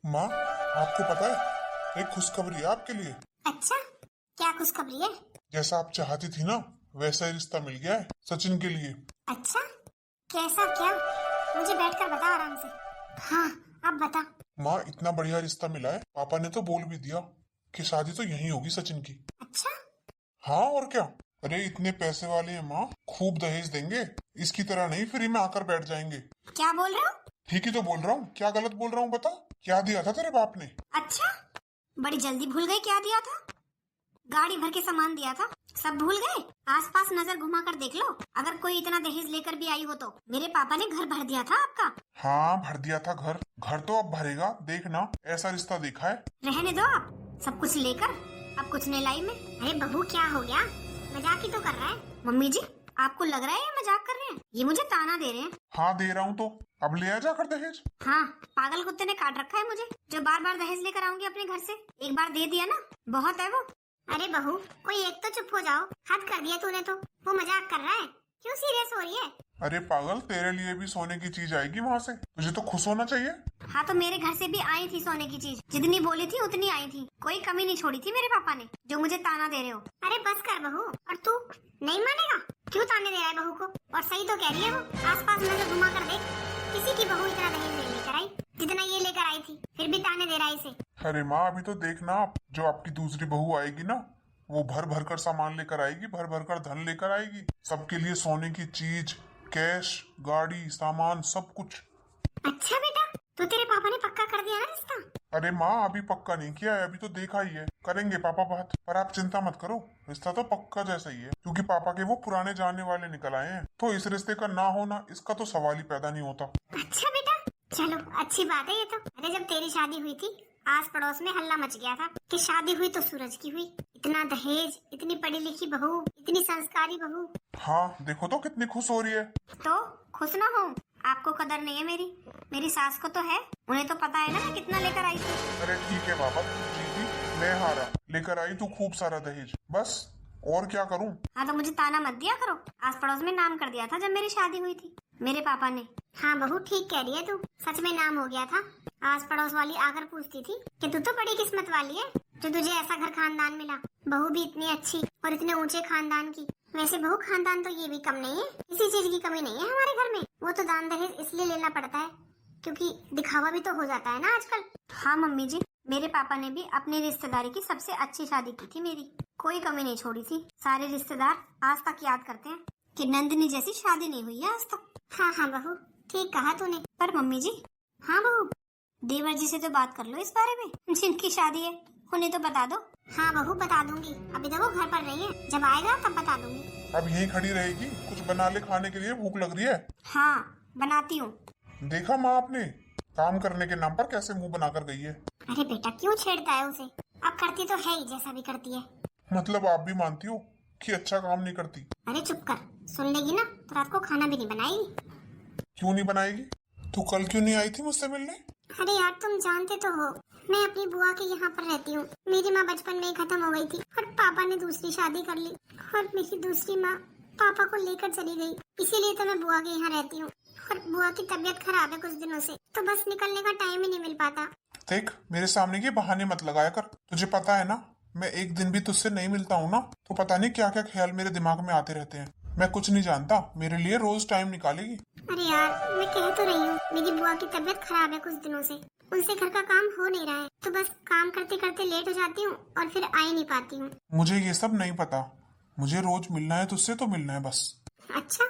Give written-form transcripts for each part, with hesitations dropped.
माँ, आपको पता है एक खुशखबरी है आपके लिए। अच्छा, क्या खुशखबरी है? जैसा आप चाहती थी ना वैसा ही रिश्ता मिल गया है सचिन के लिए। अच्छा, कैसा क्या? मुझे बैठकर बता आराम से। हाँ, अब बता। माँ, इतना बढ़िया रिश्ता मिला है, पापा ने तो बोल भी दिया कि शादी तो यहीं होगी सचिन की। अच्छा, हाँ और क्या। अरे इतने पैसे वाले हैं माँ, खूब दहेज देंगे। इसकी तरह नहीं फ्री में आकर बैठ जाएंगे। क्या बोल रहे हो? ठीक ही तो बोल रहा हूँ, क्या गलत बोल रहा हूँ बता। क्या दिया था तेरे बाप ने? अच्छा, बड़ी जल्दी भूल गए क्या दिया था? गाड़ी भर के सामान दिया था, सब भूल गए? आसपास नजर घुमा कर देख लो, अगर कोई इतना दहेज लेकर भी आई हो तो। मेरे पापा ने घर भर दिया था आपका। हाँ भर दिया था घर। घर तो अब भरेगा, देखना, ऐसा रिश्ता देखा है। रहने दो आप, सब कुछ लेकर अब कुछ नहीं लाई मैं। अरे बहू, क्या हो गया? मजाक ही तो कर रहा है। मम्मी जी, आपको लग रहा है ये मजाक कर रहे हैं? ये मुझे ताना दे रहे हैं। हाँ दे रहा हूँ तो अब ले आ जाकर दहेज। हाँ, पागल कुत्ते ने काट रखा है मुझे, जो बार बार दहेज लेकर आऊंगी अपने घर से। एक बार दे दिया ना, बहुत है वो। अरे बहू, कोई एक तो चुप हो जाओ। हद कर दिया तूने तो। वो मजाक कर रहा है, क्यों सीरियस हो रही है? अरे पागल, तेरे लिए भी सोने की चीज आएगी वहाँ से, तुझे तो खुश होना चाहिए। हाँ, तो मेरे घर से भी आई थी सोने की चीज। जितनी बोली थी उतनी आई थी, कोई कमी नहीं छोड़ी थी मेरे पापा ने, जो मुझे ताना दे रहे हो। अरे बस कर बहू। और तू नहीं मानेगा? क्यों ताने दे रहा है बहू को? और सही तो कह रही है वो। आसपास नजर घुमा कर देख, किसी की बहू इतना दहेज नहीं लेकर आई जितना ये लेकर आई थी, फिर भी ताने दे रहा है इसे। अरे माँ, अभी तो देखना आप, जो आपकी दूसरी बहू आएगी ना, वो भर भर कर सामान लेकर आएगी, भर भर कर धन लेकर आएगी। सबके लिए सोने की चीज, कैश, गाड़ी, सामान, सब कुछ। अच्छा बेटा, तो तेरे पापा ने पक्का कर दिया ना रिश्ता? अरे माँ, अभी पक्का नहीं किया है, अभी तो देखा ही है, करेंगे पापा बात। पर आप चिंता मत करो, रिश्ता तो पक्का जैसा ही है, क्योंकि पापा के वो पुराने जानने वाले निकल आए हैं, तो इस रिश्ते का ना होना, इसका तो सवाल ही पैदा नहीं होता। अच्छा बेटा, चलो अच्छी बात है ये तो। अरे जब तेरी शादी हुई थी, आस पड़ोस में हल्ला मच गया था कि शादी हुई तो सूरज की हुई। इतना दहेज, इतनी पढ़ी लिखी बहू, इतनी संस्कारी बहू। हाँ देखो तो कितनी खुश हो रही है। तो खुश ना हो? आपको कदर नहीं है मेरी सास को तो है। उन्हें तो पता है ना मैं कितना लेकर आई थी। अरे ठीक है बाबा, जीती, मैं हारा, लेकर आई तू खूब सारा दहेज, बस और क्या करूं। हाँ, तो मुझे ताना मत दिया करो। आस पड़ोस में नाम कर दिया था जब मेरी शादी हुई थी मेरे पापा ने। हाँ बहू, ठीक कह रही है तू, सच में नाम हो गया था। आस पड़ोस वाली आकर पूछती थी कि तू तो बड़ी किस्मत वाली है जो तुझे ऐसा घर खानदान मिला, बहू भी इतनी अच्छी और इतने ऊंचे खानदान की। वैसे बहू, खानदान तो ये भी कम नहीं है, किसी चीज की कमी नहीं है हमारे घर में। वो तो दान दहेज इसलिए लेना पड़ता है क्योंकि दिखावा भी तो हो जाता है ना आजकल। हाँ मम्मी जी, मेरे पापा ने भी अपनी रिश्तेदारी की सबसे अच्छी शादी की थी मेरी, कोई कमी नहीं छोड़ी थी। सारे रिश्तेदार आज तक याद करते हैं कि नंदिनी जैसी शादी नहीं हुई है आज तक। हाँ हाँ बहू, ठीक कहा तूने। पर मम्मी जी। हाँ बहू, देवर जी से तो बात कर लो इस बारे में, जिनकी शादी है उन्हें तो बता दो। हाँ बहू, बता दूंगी। अभी तो वो घर पर नहीं है, जब आएगा तब बता दूंगी। अब यहीं खड़ी रहेगी? कुछ बना ले खाने के लिए, भूख लग रही है। हाँ, बनाती हूँ। देखा माँ आपने, काम करने के नाम पर कैसे मुंह बनाकर गई है। अरे बेटा, क्यों छेड़ता है उसे? अब करती तो है ही जैसा भी करती है। मतलब आप भी मानती हो कि अच्छा काम नहीं करती? अरे चुप कर, सुन लेगी ना तो रात को खाना भी नहीं बनाएगी। क्यों नहीं बनाएगी? तू कल क्यों नहीं आई थी मुझसे मिलने? अरे यार, तुम जानते तो हो मैं अपनी बुआ के यहाँ पर रहती हूँ। मेरी माँ बचपन में ही खत्म हो गई थी और पापा ने दूसरी शादी कर ली और मेरी दूसरी माँ पापा को लेकर चली गई। इसीलिए तो मैं बुआ के यहाँ रहती हूँ और बुआ की तबीयत खराब है कुछ दिनों से, तो बस निकलने का टाइम ही नहीं मिल पाता। देख, मेरे सामने ये बहाने मत लगाया कर। तुझे पता है ना, मैं एक दिन भी तुझसे नहीं मिलता हूँ ना, तो पता नहीं क्या क्या ख्याल मेरे दिमाग में आते रहते हैं। मैं कुछ नहीं जानता, मेरे लिए रोज टाइम निकालेगी। अरे यार, मैं कह तो रही हूँ, मेरी बुआ की तबीयत खराब है कुछ दिनों से, उनसे घर का काम हो नहीं रहा है, तो बस काम करते करते लेट हो जाती हूँ और फिर आ ही नहीं पाती हूँ। मुझे ये सब नहीं पता, मुझे रोज मिलना है तुझसे तो मिलना है बस। अच्छा,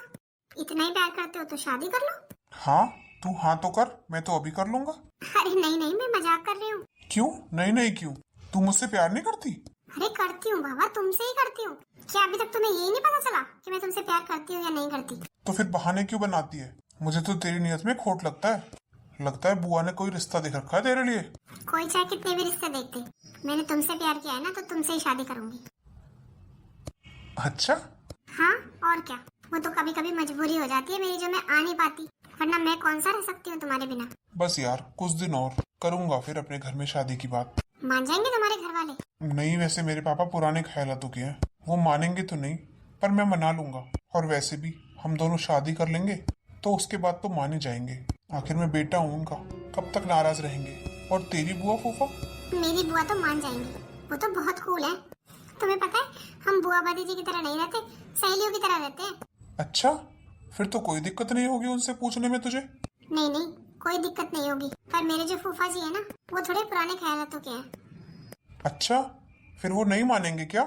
इतना ही प्यार करते हो तो शादी कर लो। हाँ, तू हाँ तो कर, मैं तो अभी कर लूंगा। अरे नहीं नहीं, मैं मजाक कर रही हूँ। क्यों नहीं नहीं क्यों? तू मुझसे प्यार नहीं करती? अरे करती हूँ बाबा, तुमसे ही करती हूँ। क्या अभी तक तुम्हें यही नहीं पता चला कि मैं तुमसे प्यार करती हूँ या नहीं करती? तो फिर बहाने क्यों बनाती है? मुझे तो तेरी नियत में खोट लगता है बुआ ने कोई रिश्ता देख रखा है तेरे लिए। कोई चाहे कितने भी रिश्ते देखते, मैंने तुमसे प्यार किया है ना, तो तुमसे ही शादी करूंगी। अच्छा? हाँ और क्या, वो तो कभी कभी मजबूरी हो जाती है मेरी, जो मैं आ नहीं पाती, वरना मैं कौन सा रह सकती हूँ तुम्हारे बिना। बस यार, कुछ दिन और करूंगा फिर अपने घर में शादी की बात। मान जाएंगे तुम्हारे घर वाले? नहीं, वैसे मेरे पापा पुराने ख्यालातों के हैं, वो मानेंगे तो नहीं, पर मैं मना लूंगा। और वैसे भी हम दोनों शादी कर लेंगे तो उसके बाद तो मान ही जाएंगे, आखिर मैं बेटा हूँ उनका, कब तक नाराज रहेंगे। और तेरी बुआ फूफा? मेरी बुआ तो मान जाएंगी, वो तो बहुत कूल है। तुम्हें पता है हम बुआ भतीजी की तरह नहीं रहते, सहेलियों की तरह रहते हैं। अच्छा, फिर तो कोई दिक्कत नहीं होगी उनसे पूछने में तुझे। नहीं नहीं, कोई दिक्कत नहीं होगी। पर मेरे जो फूफा जी है ना, वो थोड़े पुराने ख्यालातों के हैं। अच्छा, फिर वो नहीं मानेंगे क्या?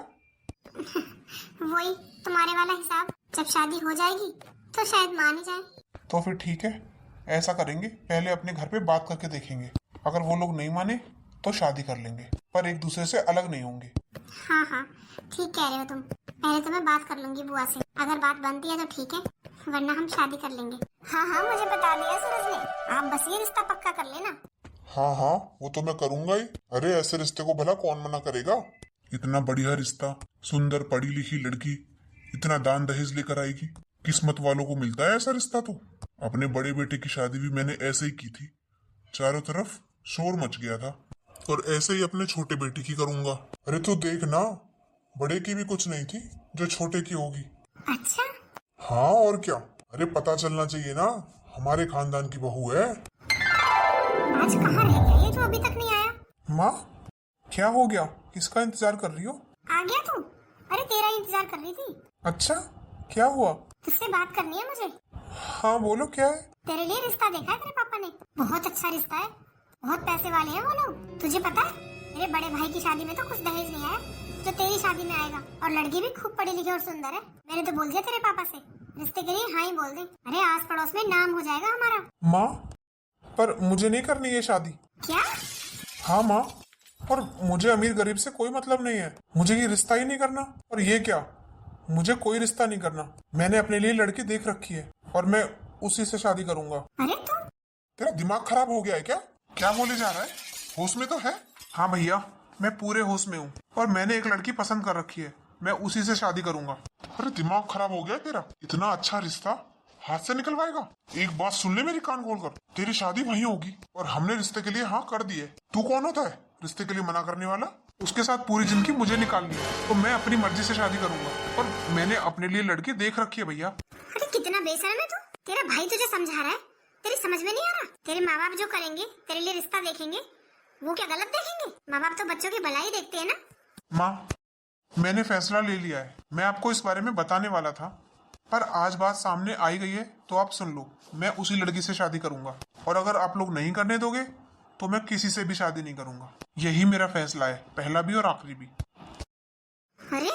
वही तुम्हारे वाला हिसाब, जब शादी हो जाएगी तो शायद मान ही जाए। तो फिर ठीक है, ऐसा करेंगे, पहले अपने घर पे बात करके देखेंगे। अगर वो लोग नहीं माने तो शादी कर लेंगे, पर एक दूसरे से अलग नहीं होंगे। हाँ हाँ, ठीक कह रहे हो तुम। पहले तो मैं बात कर लूंगी बुआ से, अगर बात बनती है तो ठीक है, वरना हम शादी कर लेंगे। हाँ हाँ, मुझे बता दिया सूरज ने, आप बस ये रिश्ता पक्का कर लेना। हाँ हाँ, वो तो मैं करूंगा ही। अरे ऐसे रिश्ते को भला कौन मना करेगा? इतना बढ़िया रिश्ता, सुंदर पढ़ी लिखी लड़की, इतना दान दहेज लेकर आएगी। किस्मत वालों को मिलता है ऐसा रिश्ता। तो अपने बड़े बेटे की शादी भी मैंने ऐसे ही की थी, चारों तरफ शोर मच गया था। और ऐसे ही अपने छोटे बेटे की करूंगा। अरे तो देख ना, बड़े की भी कुछ नहीं थी जो छोटे की होगी। अच्छा, हाँ और क्या। अरे पता चलना चाहिए ना, हमारे खानदान की बहू है। आज कहाँ रह गया ये जो अभी तक नहीं आया? माँ, क्या हो गया? किसका इंतजार कर रही हो? आ गया तू? अरे तेरा ही इंतजार कर रही थी। अच्छा, क्या हुआ? तुझसे बात करनी है मुझे। हाँ बोलो, क्या है? तेरे लिए रिश्ता देखा है तेरे पापा ने, बहुत अच्छा रिश्ता है, बहुत पैसे वाले हैं वो लोग। तुझे पता है मेरे बड़े भाई की शादी में तो कुछ दहेज नहीं आया, जो तेरी शादी में आएगा। और लड़की भी खूब पढ़ी लिखी और सुंदर है। मैंने तो बोल दिया तेरे पापा से, रिश्ते के लिए हाँ ही बोल दे। अरे आस पड़ोस में नाम हो जाएगा हमारा। माँ, पर मुझे नहीं करनी ये शादी। क्या? हाँ माँ, और मुझे अमीर गरीब से कोई मतलब नहीं है। मुझे ये रिश्ता ही नहीं करना। और ये क्या, मुझे कोई रिश्ता नहीं करना। मैंने अपने लिए लड़की देख रखी है और मैं उसी से शादी करूंगा। अरे तू, तेरा दिमाग खराब हो गया है क्या? क्या बोले जा रहा है? होश में तो है? हाँ भैया, मैं पूरे होश में हूँ और मैंने एक लड़की पसंद कर रखी है, मैं उसी से शादी करूंगा। अरे दिमाग खराब हो गया तेरा? इतना अच्छा रिश्ता हाथ से निकलवाएगा? एक बात सुन ले मेरी कान खोलकर, तेरी शादी वहीं होगी और हमने रिश्ते के लिए हाँ कर दी है। तू कौन होता है रिश्ते के लिए मना करने वाला? उसके साथ पूरी जिंदगी मुझे निकालनी है, तो मैं अपनी मर्जी से शादी करूंगा और मैंने अपने लिए लड़की देख रखी है भैया। अरे कितना बेशरम है तू। तेरा भाई तुझे समझा रहा है, तेरी समझ में नहीं आ रहा? तेरे माँ बाप जो करेंगे, तेरे लिए रिश्ता देखेंगे, वो क्या गलत देखेंगे? माँ बाप तो बच्चों की भलाई देखते हैं ना। माँ, मैंने फैसला ले लिया है। मैं आपको इस बारे में बताने वाला था, पर आज बात सामने आई गई है तो आप सुन लो। मैं उसी लड़की से शादी करूंगा और अगर आप लोग नहीं करने दोगे तो मैं किसी से भी शादी नहीं करूंगा। यही मेरा फैसला है, पहला भी और आखिरी भी। अरे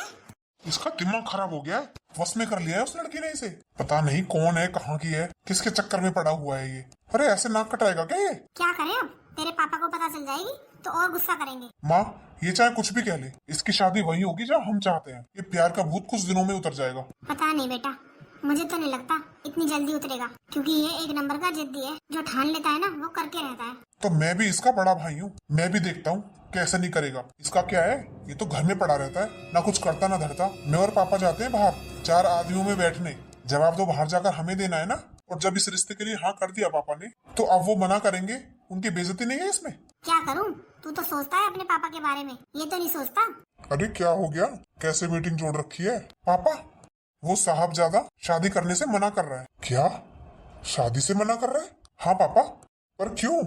इसका दिमाग खराब हो गया है, वश में कर लिया है उस लड़की ने इसे। पता नहीं कौन है, कहाँ की है, किसके चक्कर में पड़ा हुआ है ये। अरे ऐसे नाक कटाएगा क्या ये? क्या करें अब? तेरे पापा को पता चल जाएगी तो और गुस्सा करेंगे। माँ, ये चाहे कुछ भी कह ले, इसकी शादी वही होगी जहाँ हम चाहते हैं। ये प्यार का भूत कुछ दिनों में उतर जाएगा। पता नहीं बेटा, मुझे तो नहीं लगता इतनी जल्दी उतरेगा, क्योंकि ये एक नंबर का जिद्दी है। जो ठान लेता है ना, वो करके रहता है। तो मैं भी इसका बड़ा भाई हूँ, मैं भी देखता हूँ कैसे नहीं करेगा। इसका क्या है, ये तो घर में पड़ा रहता है, ना कुछ करता ना धरता। मैं और पापा जाते हैं बाहर 4 आदमियों में बैठने, जवाब तो बाहर जाकर हमें देना है ना। और जब इस रिश्ते के लिए हाँ कर दिया पापा ने, तो अब वो मना करेंगे, उनकी बेइज्जती नहीं है इसमें? क्या करूं? तू तो सोचता है अपने पापा के बारे में, ये तो नहीं सोचता। अरे क्या हो गया, कैसे मीटिंग जोड़ रखी है? पापा, वो साहबजादा शादी करने से मना कर रहा है। क्या, शादी से मना कर रहा है? हाँ पापा, पर क्यों?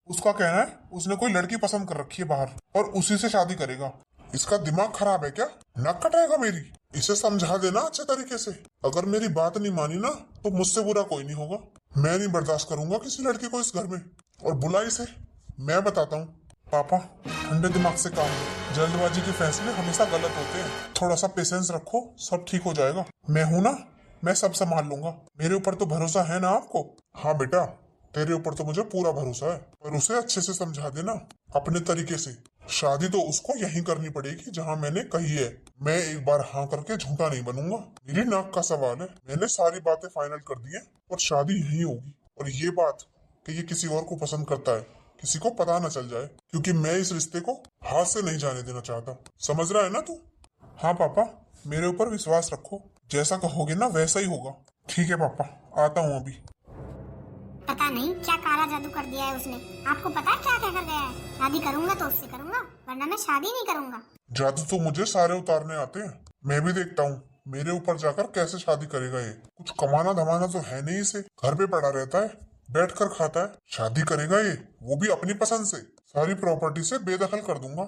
उसका कहना है उसने कोई लड़की पसंद कर रखी है बाहर और उसी से शादी करेगा। इसका दिमाग खराब है क्या? नाक कटाएगा मेरी। इसे समझा देना अच्छे तरीके से। अगर मेरी बात नहीं मानी ना, तो मुझसे बुरा कोई नहीं होगा। मैं नहीं बर्दाश्त करूंगा किसी लड़की को इस घर में। और बुलाई से मैं बताता हूँ। पापा, ठंडे दिमाग से काम लो, जल्दबाजी के फैसले हमेशा गलत होते हैं। थोड़ा सा पेशेंस रखो, सब ठीक हो जाएगा। मैं हूं ना, मैं सब संभाल लूंगा। मेरे ऊपर तो भरोसा है ना आपको? हाँ बेटा, तेरे ऊपर तो मुझे पूरा भरोसा है, पर उसे अच्छे से समझा देना अपने तरीके से। शादी तो उसको यहीं करनी पड़ेगी जहाँ मैंने कही है। मैं एक बार हाँ करके झूठा नहीं बनूंगा। मेरी नाक का सवाल है। मैंने सारी बातें फाइनल कर दी है और शादी यहीं होगी। और ये बात कि ये किसी और को पसंद करता है, किसी को पता न चल जाए, क्योंकि मैं इस रिश्ते को हाथ से नहीं जाने देना चाहता। समझ रहा है ना तू? हाँ पापा, मेरे ऊपर विश्वास रखो, जैसा कहोगे ना वैसा ही होगा। ठीक है पापा, आता हूँ अभी। पता नहीं क्या काला जादू कर दिया है उसने। आपको पता है क्या कहकर गया है? शादी करूंगा तो उससे करूंगा, वरना मैं शादी नहीं करूंगा। जादू तो मुझे सारे उतारने आते हैं। मैं भी देखता हूँ मेरे ऊपर जाकर कैसे शादी करेगा ये। कुछ कमाना धमाना तो है नहीं इसे, घर पे पड़ा रहता है, बैठ कर खाता है। शादी करेगा ये, वो भी अपनी पसंद से। सारी प्रॉपर्टी से बेदखल कर दूंगा।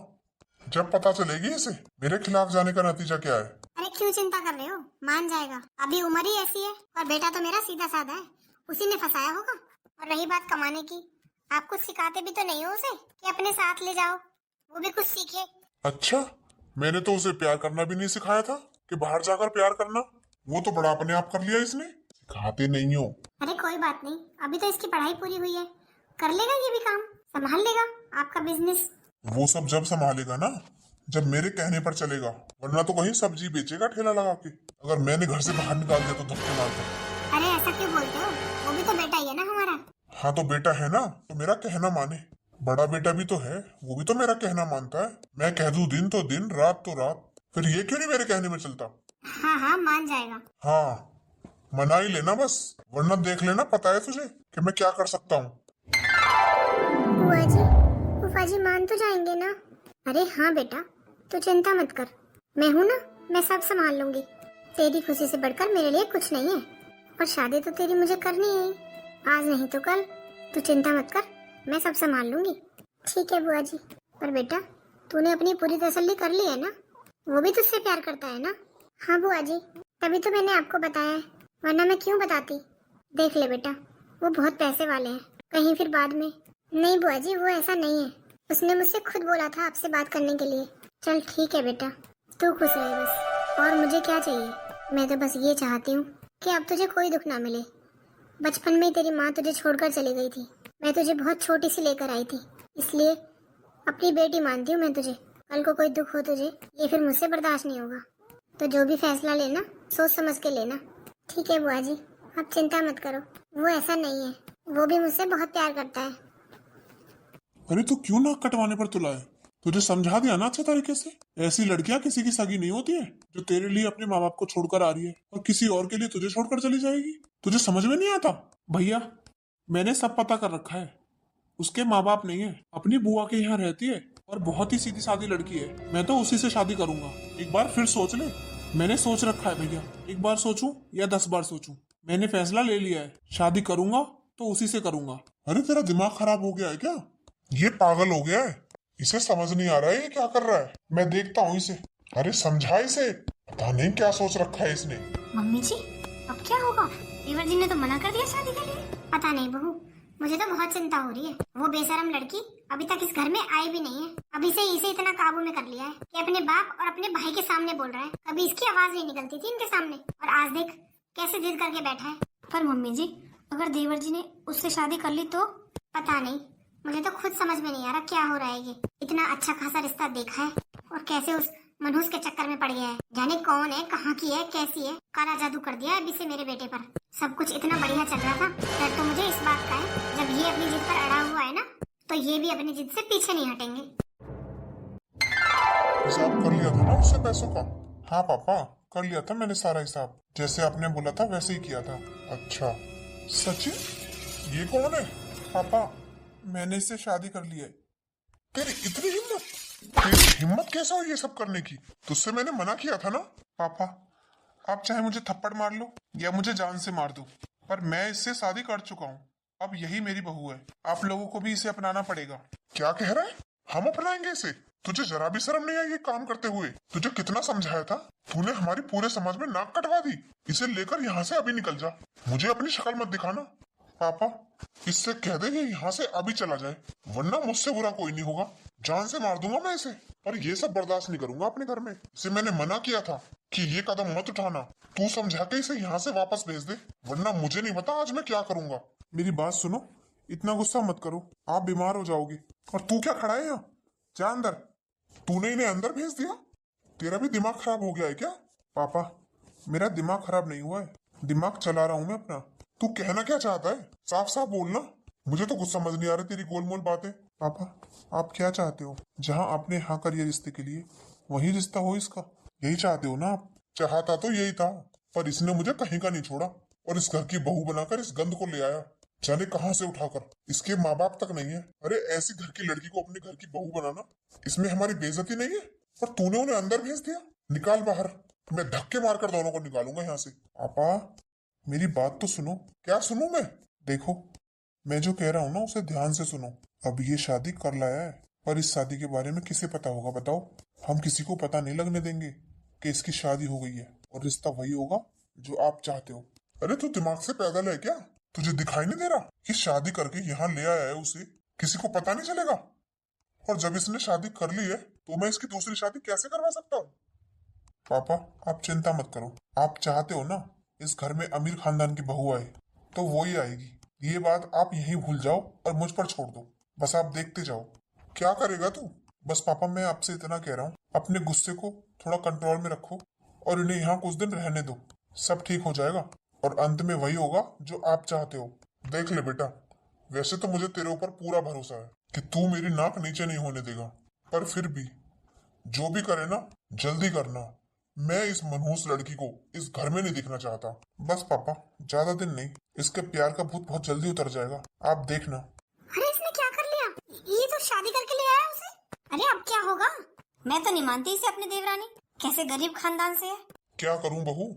जब पता चलेगी इसे मेरे खिलाफ जाने का नतीजा क्या है। अरे क्यों चिंता कर रहे हो, मान जाएगा, अभी उम्र ही ऐसी है। और बेटा तो मेरा सीधा साधा है, उसी ने फंसाया होगा। और रही बात कमाने की, आप कुछ सिखाते भी तो नहीं हो उसे कि अपने साथ ले जाओ, वो भी कुछ सीखे। अच्छा, मैंने तो उसे प्यार करना भी नहीं सिखाया था कि बाहर जाकर प्यार करना। वो तो बड़ा अपने आप कर लिया इसने। सिखाते नहीं हो। अरे कोई बात नहीं, अभी तो इसकी पढ़ाई पूरी हुई है, कर लेगा ये भी काम, संभाल लेगा आपका बिजनेस। वो सब जब संभालेगा ना, जब मेरे कहने पर चलेगा, वरना तो कहीं सब्जी बेचेगा ठेला लगा के। अगर मैंने घर से बाहर निकाल दिया तो धक्के मारकर। अरे ऐसा क्यों बोलते हो, वो भी तो बेटा ही है ना हमारा। हाँ तो बेटा है ना, तो मेरा कहना माने। बड़ा बेटा भी तो है, वो भी तो मेरा कहना मानता है। मैं कह दूं दिन तो दिन, रात तो रात, फिर ये क्यों नहीं मेरे कहने में चलता। हाँ हाँ मान जाएगा। हाँ, मना ही लेना बस, वरना देख लेना, पता है तुझे कि मैं क्या कर सकता हूँ। बुआ जी, फूफा जी मान तो जाएंगे ना। अरे हाँ बेटा, तू चिंता मत कर, मैं हूँ ना, मैं सब संभाल लूंगी। तेरी खुशी से बढ़कर मेरे लिए कुछ नहीं है। और शादी तो तेरी मुझे करनी है, आज नहीं तो कल। तू चिंता मत कर, मैं सब संभाल लूंगी। ठीक है बुआ जी, पर बेटा तूने अपनी पूरी तसल्ली कर ली है ना, वो भी तुझसे प्यार करता है ना। हाँ बुआ जी, तभी तो मैंने आपको बताया है, वरना मैं क्यों बताती। देख ले बेटा, वो बहुत पैसे वाले हैं, कहीं फिर बाद में। नहीं बुआ जी, वो ऐसा नहीं है, उसने मुझसे खुद बोला था आपसे बात करने के लिए। चल ठीक है बेटा, तू खुश रहे बस, और मुझे क्या चाहिए। मैं तो बस ये चाहती हूँ कि अब तुझे कोई दुख ना मिले। बचपन में ही तेरी माँ तुझे छोड़कर चली गई थी, मैं तुझे बहुत छोटी सी लेकर आई थी, इसलिए अपनी बेटी मानती हूँ मैं तुझे। कल को कोई दुख हो तुझे, ये फिर मुझसे बर्दाश्त नहीं होगा। तो जो भी फैसला लेना सोच समझ के लेना। ठीक है बुआ जी, आप चिंता मत करो, वो ऐसा नहीं है, वो भी मुझसे बहुत प्यार करता है। अरे तू क्यों नाक कटवाने पर तुला है? तुझे समझा दिया ना अच्छे तरीके से। ऐसी लड़कियां किसी की सगी नहीं होती है जो तेरे लिए अपने माँ बाप को छोड़कर आ रही है और किसी और के लिए तुझे छोड़कर चली जाएगी। तुझे समझ में नहीं आता? भैया, मैंने सब पता कर रखा है, उसके माँ बाप नहीं है, अपनी बुआ के यहाँ रहती है और बहुत ही सीधी सादी लड़की है। मैं तो उसी से शादी करूंगा। एक बार फिर सोच ले। मैंने सोच रखा है भैया, एक बार सोचूं या 10 बार सोचूं, मैंने फैसला ले लिया है, शादी करूंगा तो उसी से करूंगा। अरे तेरा दिमाग खराब हो गया है क्या? ये पागल हो गया है, इसे समझ नहीं आ रहा है ये क्या कर रहा है। मैं देखता हूँ इसे। अरे समझा इसे, पता नहीं क्या सोच रखा है इसने। मम्मी जी, अब क्या होगा? देवर जी ने तो मना कर दिया शादी के लिए। पता नहीं बहू, मुझे तो बहुत चिंता हो रही है। वो बेशरम लड़की अभी तक इस घर में आई भी नहीं है। अभी से इसे इतना काबू में कर लिया है कि अपने बाप और अपने भाई के सामने बोल रहा है। कभी इसकी आवाज नहीं निकलती थी इनके सामने, और आज देख कैसे जिद करके बैठा है। पर मम्मी जी, अगर देवर जी ने उससे शादी कर ली तो? पता नहीं, मुझे तो खुद समझ में नहीं आ रहा क्या हो रहा है। ये इतना अच्छा खासा रिश्ता देखा है और कैसे उस मनहूस के चक्कर में पड़ गया है। जाने कौन है, कहाँ की है, कैसी है। काला जादू कर दिया है अभी से मेरे बेटे पर। सब कुछ इतना बढ़िया चल रहा था। डर तो मुझे इस बात का है, जब ये अपनी जिद पर अड़ा हुआ है ना, तो ये भी अपनी जिद से पीछे नहीं हटेंगे। हिसाब कर लिया था ना उससे पैसों का? हाँ पापा, कर लिया था मैंने सारा हिसाब, जैसे आपने बोला था वैसे ही किया था। अच्छा सचिन, ये कौन है? पापा, मैंने इससे शादी कर ली है। तेरी इतनी हिम्मत? तेरी हिम्मत कैसे हुई ये सब करने की? तुझसे मैंने मना किया था ना। पापा, आप चाहे मुझे थप्पड़ मार लो या मुझे जान से मार दो, पर मैं इससे शादी कर चुका हूँ। अब यही मेरी बहू है। आप लोगों को भी इसे अपनाना पड़ेगा। क्या कह रहा है? हम अपनाएंगे इसे? तुझे जरा भी शर्म नहीं आई ये काम करते हुए? तुझे कितना समझाया था? तूने हमारी पूरे समाज में नाक कटवा दी। इसे लेकर यहाँ से अभी निकल जा, मुझे अपनी शक्ल मत दिखाना। पापा, इससे कह दे कि यहाँ से अभी चला जाए, वरना मुझसे बुरा कोई नहीं होगा। जान से मार दूंगा मैं इसे, पर ये सब बर्दाश्त नहीं करूंगा अपने घर में। इसे मैंने मना किया था कि ये कदम मत उठाना। तू समझा के इसे यहाँ से वापस भेज दे, वरना मुझे नहीं पता आज मैं क्या करूंगा। मेरी बात सुनो, इतना गुस्सा मत करो, आप बीमार हो जाओगे। और तू क्या खड़ा है यहाँ? जा अंदर। तूने इन्हें अंदर भेज दिया? तेरा भी दिमाग खराब हो गया है क्या? पापा, मेरा दिमाग खराब नहीं हुआ है, दिमाग चला रहा हूँ मैं अपना। तू कहना क्या चाहता है? साफ साफ बोलना, मुझे तो कुछ समझ नहीं आ रही तेरी गोलमोल बातें। पापा, आप क्या चाहते हो? जहाँ आपने हाँ करी रिश्ते के लिए, वही रिश्ता हो इसका, यही चाहते हो ना आप? चाहता तो यही था, पर इसने मुझे कहीं का नहीं छोड़ा और इस घर की बहू बनाकर इस गंद को ले आया, जाने कहाँ से उठाकर। इसके माँ बाप तक नहीं है। अरे ऐसी घर की लड़की को अपने घर की बहू बनाना, इसमें हमारी बेइज्जती नहीं है? पर तूने उन्हें अंदर भेज दिया। निकाल बाहर, मैं धक्के मारकर दोनों को निकालूंगा यहाँ से। पापा, मेरी बात तो सुनो। क्या सुनूं मैं? देखो, मैं जो कह रहा हूँ ना उसे ध्यान से सुनो। अब ये शादी कर लाया है, पर इस शादी के बारे में किसे पता होगा बताओ? हम किसी को पता नहीं लगने देंगे कि इसकी शादी हो गई है, और रिश्ता वही होगा जो आप चाहते हो। अरे तू दिमाग से पैदल है क्या? तुझे दिखाई नहीं दे रहा कि शादी करके यहाँ ले आया है उसे, किसी को पता नहीं चलेगा? और जब इसने शादी कर ली है तो मैं इसकी दूसरी शादी कैसे करवा सकता हूँ? पापा आप चिंता मत करो, आप चाहते हो ना इस घर में अमीर खानदान की बहू आए, तो वो ही आएगी। ये बात आप यहीं भूल जाओ और मुझ पर छोड़ दो, बस आप देखते जाओ। क्या करेगा तू? बस पापा मैं आपसे इतना कह रहा हूँ, अपने गुस्से को थोड़ा कंट्रोल में रखो और इन्हें यहाँ कुछ दिन रहने दो, सब ठीक हो जाएगा और अंत में वही होगा जो आप चाहते हो। देख ले बेटा, वैसे तो मुझे तेरे ऊपर पूरा भरोसा है कि तू मेरी नाक नीचे नहीं होने देगा, पर फिर भी जो भी करे ना जल्दी करना। मैं इस मनहूस लड़की को इस घर में नहीं दिखना चाहता। बस पापा ज्यादा दिन नहीं, इसके प्यार का भूत बहुत जल्दी उतर जाएगा, आप देखना। अरे इसने क्या कर लिया? ये तो शादी करके ले आया उसे। अरे अब क्या होगा? मैं तो नहीं मानती इसे अपनी देवरानी, कैसे गरीब खानदान से है। क्या करूं बहू,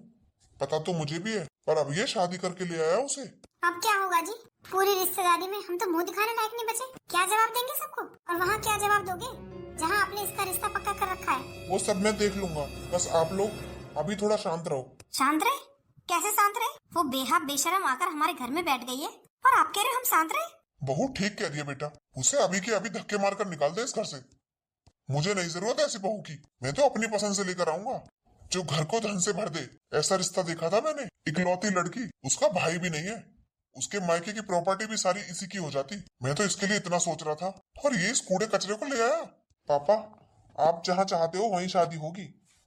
पता तो मुझे भी है, पर अब ये शादी करके ले आया उसे। अब क्या होगा जी? पूरी रिश्तेदारी में हम तो मुंह दिखाने लायक नहीं बचे। क्या जवाब देंगे सबको? और वहाँ क्या जवाब दोगे जहाँ आपने इसका रिश्ता पक्का कर रखा है? वो सब मैं देख लूंगा, बस आप लोग अभी थोड़ा शांत रहो। शांत रहे? कैसे शांत रहे? वो बेहाब बेशरम आकर हमारे घर में बैठ गई है और आप कह रहे हो हम शांत रहे? बहू ठीक कह दिया बेटा, उसे अभी के अभी धक्के मारकर निकाल दे इस घर से। मुझे नहीं जरूरत है ऐसी बहू की, मैं तो अपनी पसंद से लेकर आऊंगा जो घर को धन से भर दे। ऐसा रिश्ता देखा था मैंने, इकलौती लड़की, उसका भाई भी नहीं है, उसके मायके की प्रॉपर्टी भी सारी इसी की हो जाती। मैं तो इसके लिए इतना सोच रहा था और ये इस कूड़े कचरे को ले आया। पापा आप जहाँ चाहते हो वहीं शादी होगी,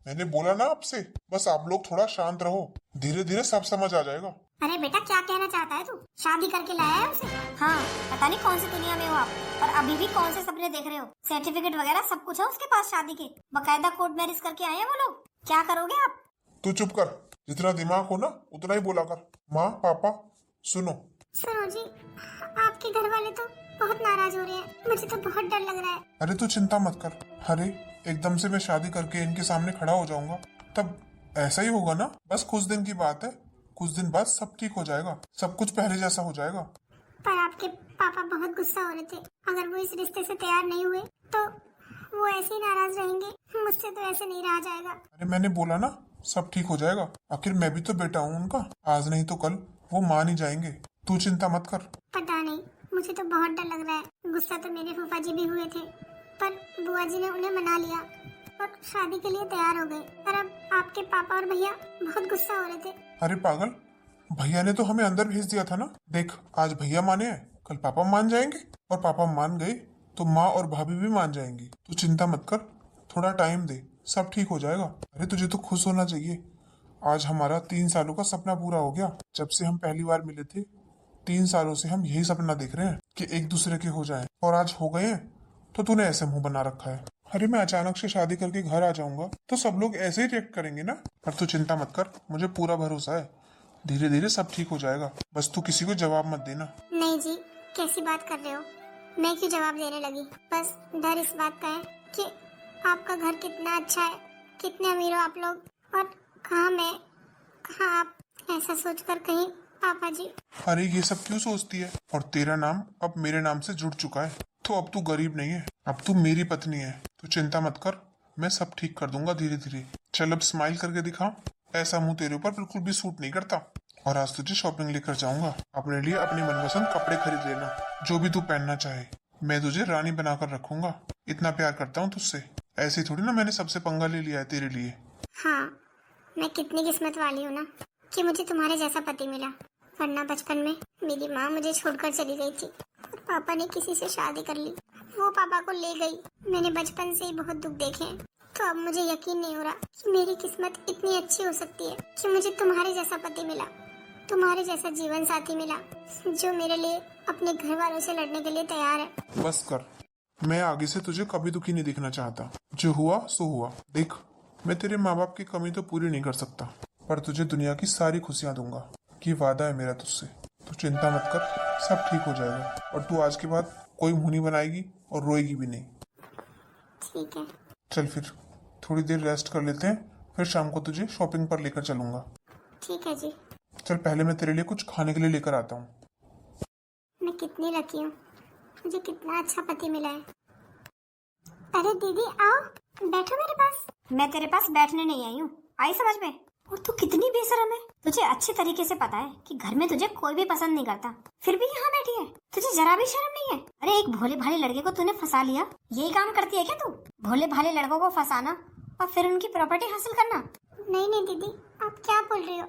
मैंने बोला ना आपसे। बस आप लोग थोड़ा शांत रहो, धीरे धीरे सब समझ आ जाएगा। अरे बेटा क्या कहना चाहता है तू? शादी करके लाया है उसे? हाँ, पता नहीं कौन सी दुनिया में हो आप, और अभी भी कौन से सपने देख रहे हो। सर्टिफिकेट वगैरह सब कुछ है उसके पास शादी के, बकायदा कोर्ट मैरिज करके आए हैं वो लोग। क्या करोगे आप? तू चुप कर, जितना दिमाग हो ना उतना ही बोला कर। माँ पापा सुनो। सुनो जी, आपके घर वाले तो बहुत नाराज हो रहे हैं, मुझे तो बहुत डर लग रहा है। अरे तू चिंता मत कर, अरे एकदम से मैं शादी करके इनके सामने खड़ा हो जाऊंगा तब ऐसा ही होगा ना। बस कुछ दिन की बात है, कुछ दिन बाद सब ठीक हो जाएगा, सब कुछ पहले जैसा हो जाएगा। पर आपके पापा बहुत गुस्सा हो रहे थे, अगर वो इस रिश्ते से तैयार नहीं हुए तो वो ऐसे ही नाराज रहेंगे। मुझसे तो ऐसे नहीं रहा जाएगा। अरे मैंने बोला ना सब ठीक हो जाएगा, आखिर मैं भी तो बेटा हूँ उनका, आज नहीं तो कल वो मान ही जाएंगे, तू चिंता मत कर। पता नहीं, मुझे तो बहुत डर लग रहा है। गुस्सा तो मेरे फूफा जी भी हुए थे, पर बुआ जी ने उन्हें मना लिया और शादी के लिए तैयार हो गए। पर अब आपके पापा और भैया बहुत गुस्सा हो रहे थे। अरे पागल, भैया ने तो हमें अंदर भेज दिया था ना। देख आज भैया माने हैं, कल पापा मान जाएंगे, और पापा मान गए तो माँ और भाभी भी मान जाएंगी। तू चिंता मत कर, थोड़ा टाइम दे, सब ठीक हो जाएगा। अरे तुझे तो खुश होना चाहिए, आज हमारा 3 सालों का सपना पूरा हो गया। जब से हम पहली बार मिले थे 3 सालों से हम यही सपना देख रहे हैं कि एक दूसरे के हो जाएं, और आज हो गए हैं। तो तूने ऐसे मुंह बना रखा है। अरे मैं अचानक से शादी करके घर आ जाऊंगा तो सब लोग ऐसे ही रिएक्ट करेंगे ना। पर तू चिंता मत कर, मुझे पूरा भरोसा है, धीरे धीरे सब ठीक हो जाएगा। बस तू किसी को जवाब मत देना। नहीं जी, कैसी बात कर रहे हो? मैं क्यों जवाब देने लगी? बस डर इस बात का है कि आपका घर कितना अच्छा है, कितने अमीर हो आप लोग, और कहाँ मैं, कहाँ आप, ऐसा सोचकर कहीं पापा जी। अरे ये सब क्यों सोचती है? और तेरा नाम अब मेरे नाम से जुड़ चुका है, तो अब तू गरीब नहीं है, अब तू मेरी पत्नी है। तू चिंता मत कर, मैं सब ठीक कर दूंगा धीरे धीरे। चल अब स्माइल करके दिखा, ऐसा मुंह तेरे ऊपर बिल्कुल भी सूट नहीं करता। और आज तुझे शॉपिंग लेकर जाऊंगा, अपने लिए अपनी मनपसंद कपड़े खरीद लेना, जो भी तू पहनना चाहे। मैं तुझे रानी बनाकर रखूंगा, इतना प्यार करता हूँ तुझसे। ऐसे थोड़ी ना मैंने सबसे पंगा ले लिया है तेरे लिए। हाँ, मैं कितनी किस्मत वाली हूँ ना कि मुझे तुम्हारे जैसा पति मिला, वरना बचपन में मेरी माँ मुझे छोड़कर चली गई थी और पापा ने किसी से शादी कर ली, वो पापा को ले गई। मैंने बचपन से ही बहुत दुख देखे हैं, तो अब मुझे यकीन नहीं हो रहा कि मेरी किस्मत इतनी अच्छी हो सकती है कि मुझे तुम्हारे जैसा पति मिला, तुम्हारे जैसा जीवन साथी मिला, जो मेरे लिए अपने घर वालों से लड़ने के लिए तैयार है। बस कर, मैं आगे से तुझे कभी दुखी नहीं दिखना चाहता। जो हुआ सो हुआ। देख, मैं तेरे माँ बाप की कमी तो पूरी नहीं कर सकता, पर तुझे दुनिया की सारी खुशियाँ दूंगा, कि वादा है मेरा तुझसे। तू चिंता मत कर, सब ठीक हो जाएगा, और तू आज के बाद कोई मुंह नहीं बनाएगी और रोएगी भी नहीं। ठीक है। चल फिर थोड़ी देर रेस्ट कर लेते हैं, फिर शाम को तुझे शॉपिंग पर लेकर चलूंगा। ठीक है जी। चल पहले मैं तेरे लिए कुछ खाने के लिए लेकर आता हूँ। मैं कितनी लकी हूँ मुझे कितना अच्छा पति मिला है। अरे दीदी आओ, बैठो मेरे पास। मैं तेरे पास बैठने नहीं आई हूँ, आई समझ में? और तू कितनी बेशरम है। तुझे अच्छे तरीके से पता है कि घर में तुझे कोई भी पसंद नहीं करता, फिर भी यहाँ बैठी है। तुझे जरा भी शर्म नहीं है? अरे एक भोले भाले लड़के को तूने फंसा लिया, यही काम करती है क्या तू? भोले भाले लड़कों को फंसाना और फिर उनकी प्रॉपर्टी हासिल करना। नहीं नहीं दीदी, आप क्या बोल रही हो?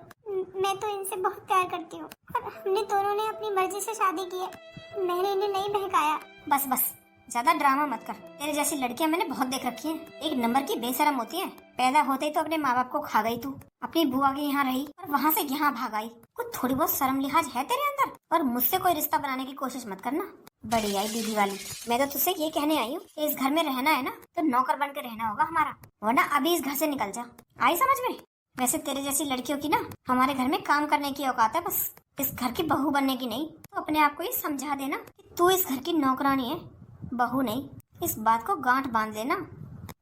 मैं तो इनसे बहुत प्यार करती हूँ और हमने दोनों ने अपनी मर्जी से शादी की है। मैंने इन्हें नहीं बहकाया। बस बस, ज्यादा ड्रामा मत कर। तेरे जैसी लड़कियां मैंने बहुत देख रखी हैं। एक नंबर की बेशरम होती है। पैदा होते ही तो अपने माँ बाप को खा गई तू, अपनी बुआ के यहाँ रही और वहाँ से यहाँ भाग आई। कुछ थोड़ी बहुत शर्म लिहाज है तेरे अंदर? और मुझसे कोई रिश्ता बनाने की कोशिश मत करना। बड़ी आई दीदी वाली। मैं तो तुझसे ये कहने आई हूँ कि इस घर में रहना है ना तो नौकर बन के रहना होगा हमारा, वरना अभी इस घर से निकल जा। आई समझ में? वैसे तेरे जैसी लड़कियों की ना हमारे घर में काम करने की औकात है, बस इस घर की बहू बनने की नहीं। तो अपने आप को ये समझा देना कि तू इस घर की नौकरानी है, बहू नहीं। इस बात को गांठ बांध लेना,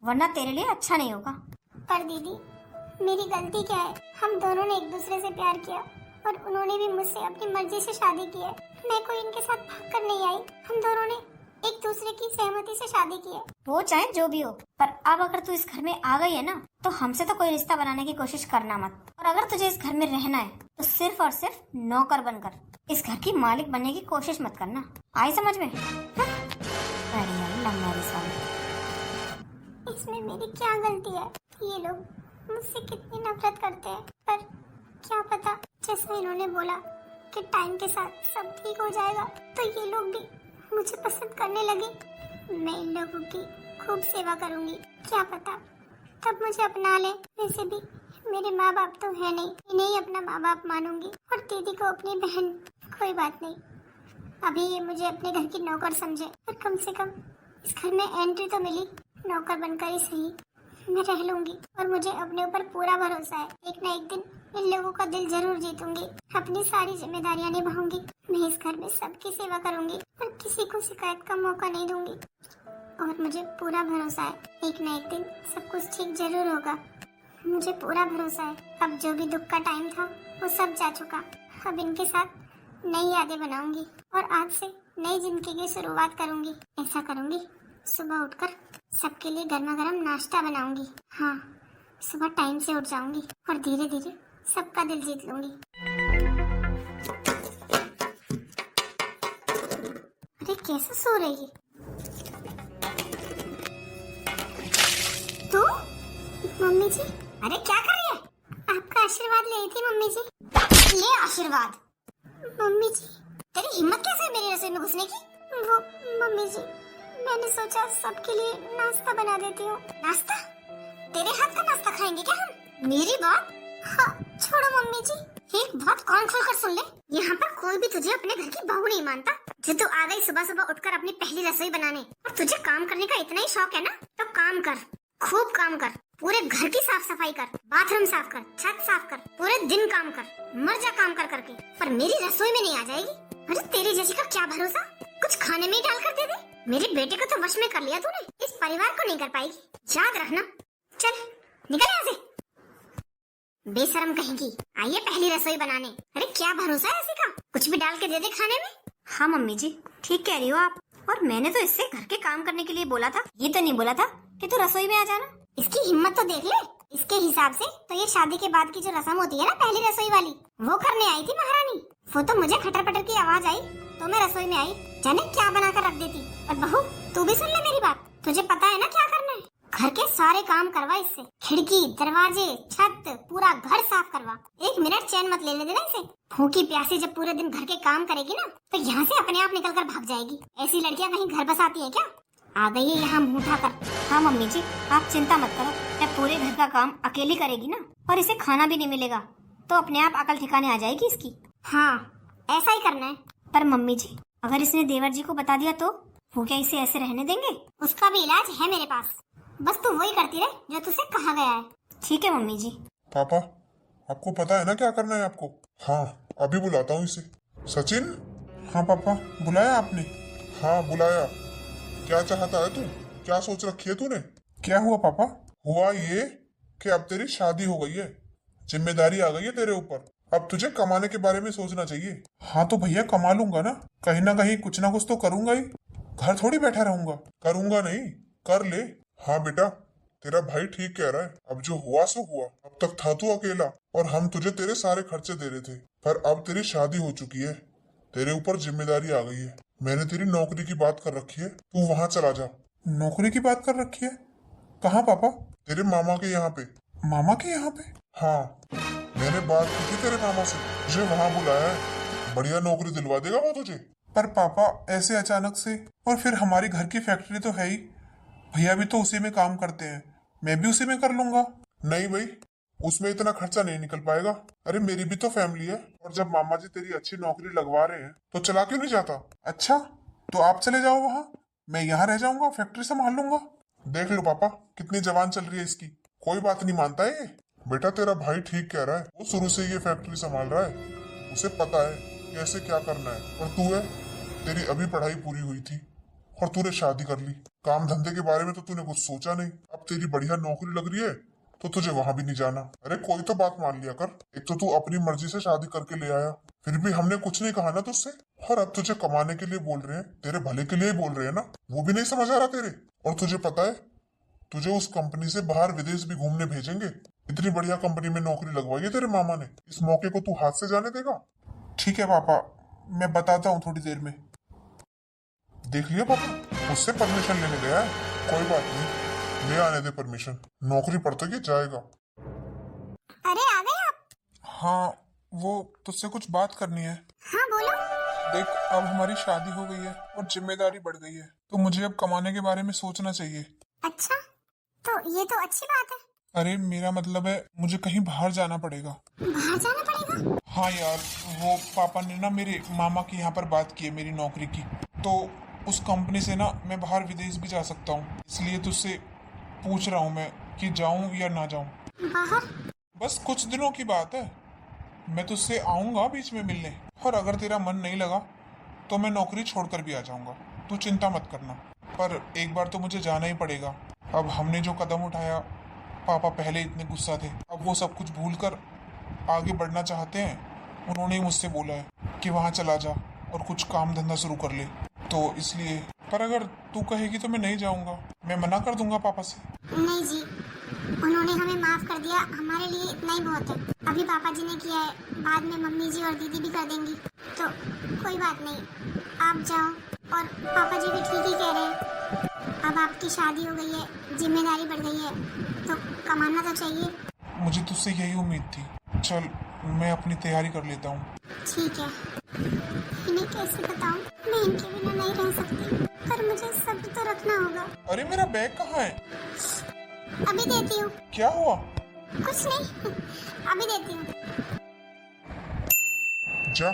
वरना तेरे लिए अच्छा नहीं होगा। पर दीदी मेरी गलती क्या है? हम दोनों ने एक दूसरे से प्यार किया और उन्होंने भी मुझसे अपनी मर्जी से शादी की है। मैं कोई इनके साथ भाग कर नहीं आई। हम दोनों ने एक दूसरे की सहमति से शादी की है। वो चाहे जो भी हो, पर अब अगर तू इस घर में आ गई है ना तो हमसे तो कोई रिश्ता बनाने की कोशिश करना मत। और अगर तुझे इस घर में रहना है तो सिर्फ और सिर्फ नौकर बनकर, इस घर की मालिक बनने की कोशिश मत करना। आई समझ में? इसमें मेरी क्या गलती है? ये लोग मुझसे कितनी नफरत करते हैं, पर क्या पता जैसे इन्होंने बोला कि टाइम के साथ सब ठीक हो जाएगा तो ये लोग भी मुझे पसंद करने लगे। मैं इन लोगों की खूब सेवा करूंगी, क्या पता तब मुझे अपना ले। वैसे भी मेरे माँ बाप तो है नहीं, इन्हें ही अपना माँ बाप मानूंगी और दीदी को अपनी बहन। कोई बात नहीं, अभी ये मुझे अपने घर की नौकर समझे, पर कम से कम इस घर में एंट्री तो मिली। नौकर बनकर ही सही, मैं रह लूंगी और मुझे अपने ऊपर पूरा भरोसा है। एक ना एक दिन इन लोगों का दिल जरूर जीतूंगी, अपनी सारी जिम्मेदारियां निभाऊंगी। मैं इस घर में सबकी सेवा करूंगी और किसी को शिकायत का मौका नहीं दूंगी। और मुझे पूरा भरोसा है एक ना एक दिन सब कुछ ठीक जरूर होगा। मुझे पूरा भरोसा है। अब जो भी दुख का टाइम था वो सब जा चुका। अब इनके साथ नई यादें बनाऊंगी और आज से नई जिंदगी की शुरुआत करूंगी। ऐसा करूंगी, सुबह उठकर सबके लिए गर्मा गर्म नाश्ता बनाऊंगी। हाँ, सुबह टाइम से उठ जाऊंगी और धीरे धीरे सबका दिल जीत लूंगी। अरे कैसे सो रही है तू? मम्मी जी, अरे क्या कर रही है? आपका आशीर्वाद ले आई थी मम्मी जी। ये आशीर्वाद? मम्मी जी तेरी हिम्मत कैसे है मेरी रसोई में घुसने की? वो मम्मी जी, मैंने सोचा सबके लिए नाश्ता बना देती हूँ। नाश्ता? तेरे हाथ का नाश्ता खाएंगे क्या हम? मेरी बात? हाँ, छोड़ो मम्मी जी। एक बात कान खोलकर सुन ले, यहाँ पर कोई भी तुझे अपने घर की बहू नहीं मानता। जो तू आ गई सुबह सुबह उठकर अपनी पहली रसोई बनाने, और तुझे काम करने का इतना ही शौक है ना, तो काम कर, खूब काम कर। पूरे घर की साफ सफाई कर, बाथरूम साफ कर, छत साफ कर, पूरे दिन काम कर, मर जा काम कर करके, पर मेरी रसोई में नहीं आ जाएगी। अरे तेरी जैसी का क्या भरोसा, कुछ खाने में ही डाल कर दे दे। मेरे बेटे को तो वश में कर लिया तूने, इस परिवार को नहीं कर पाएगी, याद रखना। चल निकल यहाँ से, बेशरम कहेंगी। आइए पहली रसोई बनाने। अरे क्या भरोसा है ऐसी का, कुछ भी डाल के दे दे खाने में। हाँ मम्मी जी, ठीक कह रही हो आप। और मैंने तो इससे घर के काम करने के लिए बोला था, ये तो नहीं बोला था कि तू रसोई में आ जाना। इसकी हिम्मत तो देख ले। इसके हिसाब से तो ये शादी के बाद की जो रस्म होती है ना, पहली रसोई वाली, वो करने आई थी महारानी। वो तो मुझे खटर पटर की आवाज आई तो मैं रसोई में आई, जाने क्या बनाकर रख देती। और बहू तू भी सुन ले मेरी बात, तुझे पता है ना क्या करना है। घर के सारे काम करवा इससे, खिड़की, दरवाजे, छत, पूरा घर साफ करवा। एक मिनट चैन मत लेने देना इसे। भूखी प्यासी जब पूरे दिन घर के काम करेगी ना, तो यहाँ से अपने आप निकल कर भाग जाएगी। ऐसी लड़कियाँ कहीं घर बसाती है क्या? आ गई है यहाँ मुँह उठाकर। हाँ मम्मी जी, आप चिंता मत करो, जब पूरे घर का काम अकेली करेगी ना और इसे खाना भी नहीं मिलेगा तो अपने आप अकल ठिकाने आ जाएगी इसकी। हाँ ऐसा ही करना है। पर मम्मी जी, अगर इसने देवर जी को बता दिया तो वो क्या इसे ऐसे रहने देंगे? उसका भी इलाज है मेरे पास, बस तू वही करती रहे जो तुझसे कहा गया है। ठीक है मम्मी जी। पापा आपको पता है ना क्या करना है आपको? हाँ अभी बुलाता हूँ इसे। सचिन। हाँ पापा बुलाया आपने? हाँ बुलाया। क्या चाहता है तू? क्या सोच रखी है तूने? क्या हुआ पापा? हुआ ये कि अब तेरी शादी हो गई है, जिम्मेदारी आ गई है तेरे ऊपर। अब तुझे कमाने के बारे में सोचना चाहिए। हाँ तो भैया कमा लूंगा ना कहीं कुछ ना कुछ तो करूंगा ही। घर थोड़ी बैठा रहूंगा। करूंगा नहीं, कर ले। हाँ बेटा, तेरा भाई ठीक कह रहा है। अब जो हुआ सो हुआ। अब तक था तू अकेला और हम तुझे तेरे सारे खर्चे दे रहे थे, पर अब तेरी शादी हो चुकी है, तेरे ऊपर जिम्मेदारी आ गई है। मैंने तेरी नौकरी की बात कर रखी है, तू वहां चला जा। नौकरी की बात कर रखी है? कहाँ पापा? तेरे मामा के यहाँ पे। मामा के यहाँ पे? हाँ, मैंने बात की थी तेरे मामा से, तुझे वहां बुलाया है। बढ़िया नौकरी दिलवा देगा वो तुझे। पर पापा ऐसे अचानक से? और फिर हमारी घर की फैक्ट्री तो है ही, भैया भी तो उसी में काम करते हैं, मैं भी उसी में कर लूंगा। नहीं भाई, उसमें इतना खर्चा नहीं निकल पाएगा। अरे मेरी भी तो फैमिली है, और जब मामा जी तेरी अच्छी नौकरी लगवा रहे हैं तो चला क्यों नहीं जाता? अच्छा, तो आप चले जाओ वहाँ, मैं यहाँ रह जाऊंगा, फैक्ट्री संभाल लूंगा। देख लो पापा, कितनी जवान चल रही है इसकी। कोई बात नहीं मानता है ये। बेटा तेरा भाई ठीक कह रहा है, वो शुरू से ये फैक्ट्री संभाल रहा है, उसे पता है कैसे क्या करना है। और तू है, तेरी अभी पढ़ाई पूरी हुई थी और तूने शादी कर ली। काम धंधे के बारे में तो तूने कुछ सोचा नहीं। अब तेरी बढ़िया नौकरी लग रही है तो तुझे वहां भी नहीं जाना। अरे कोई तो बात मान लिया कर। एक तो तू अपनी मर्जी से शादी करके ले आया, फिर भी हमने कुछ नहीं कहा ना तुझसे। और अब तुझे कमाने के लिए बोल रहे हैं, तेरे भले के लिए बोल रहे हैं ना, वो भी नहीं समझ आ रहा तेरे। और तुझे पता है, तुझे उस कंपनी से बाहर विदेश भी घूमने भेजेंगे। इतनी बढ़िया कंपनी में नौकरी लगवाई है तेरे मामा ने, इस मौके को तू हाथ से जाने देगा? ठीक है पापा, मैं बताता हूँ थोड़ी देर में। देख लिया पापा, उससे परमिशन लेने गया है। कोई बात नहीं, ले आने दे परमिशन, नौकरी पर तो ये जाएगा। अरे आ गए आप? हाँ, वो तुझसे कुछ बात करनी है। हाँ बोलो। देख, अब हमारी शादी हो गई है और जिम्मेदारी बढ़ गई है, तो मुझे अब कमाने के बारे में सोचना चाहिए। अच्छा, तो ये तो अच्छी बात है। अरे मेरा मतलब है, मुझे कहीं बाहर जाना पड़ेगा। बाहर जाना पड़ेगा? हाँ यार, वो पापा ने ना मेरे मामा के यहाँ पर बात की है मेरी नौकरी की, तो उस कंपनी से ना मैं बाहर विदेश भी जा सकता हूँ। इसलिए तुझसे पूछ रहा हूँ मैं कि जाऊँ या ना जाऊँ। बाहर? बस कुछ दिनों की बात है, मैं तुझसे आऊँगा बीच में मिलने, और अगर तेरा मन नहीं लगा तो मैं नौकरी छोड़कर भी आ जाऊँगा। तू चिंता मत करना, पर एक बार तो मुझे जाना ही पड़ेगा। अब हमने जो कदम उठाया, पापा पहले इतने गुस्सा थे, अब वो सब कुछ भूलकर आगे बढ़ना चाहते हैं। उन्होंने ही मुझसे बोला है कि वहाँ चला जा और कुछ काम धंधा शुरू कर ले, तो इसलिए। पर अगर तू कहेगी तो मैं नहीं जाऊँगा, मैं मना कर दूंगा पापा से। नहीं जी, उन्होंने हमें माफ कर दिया, हमारे लिए इतना ही बहुत है। अभी पापा जी ने किया है, बाद में मम्मी जी और दीदी भी कर देंगी, तो कोई बात नहीं, आप जाओ। और पापा जी भी ठीक ही कह रहे हैं, अब आपकी शादी हो गई है, जिम्मेदारी बढ़ गई है, तो कमाना तो चाहिए। मुझे तुझसे यही उम्मीद थी। चल, मैं अपनी तैयारी कर लेता हूँ। ठीक है, इन्हें कैसे बताऊं, मैं इनके बिना नहीं रह सकती, पर मुझे सब तो रखना होगा। अरे मेरा बैग कहाँ है? अभी देती हूँ। क्या हुआ? कुछ नहीं, अभी देती हूँ। जा,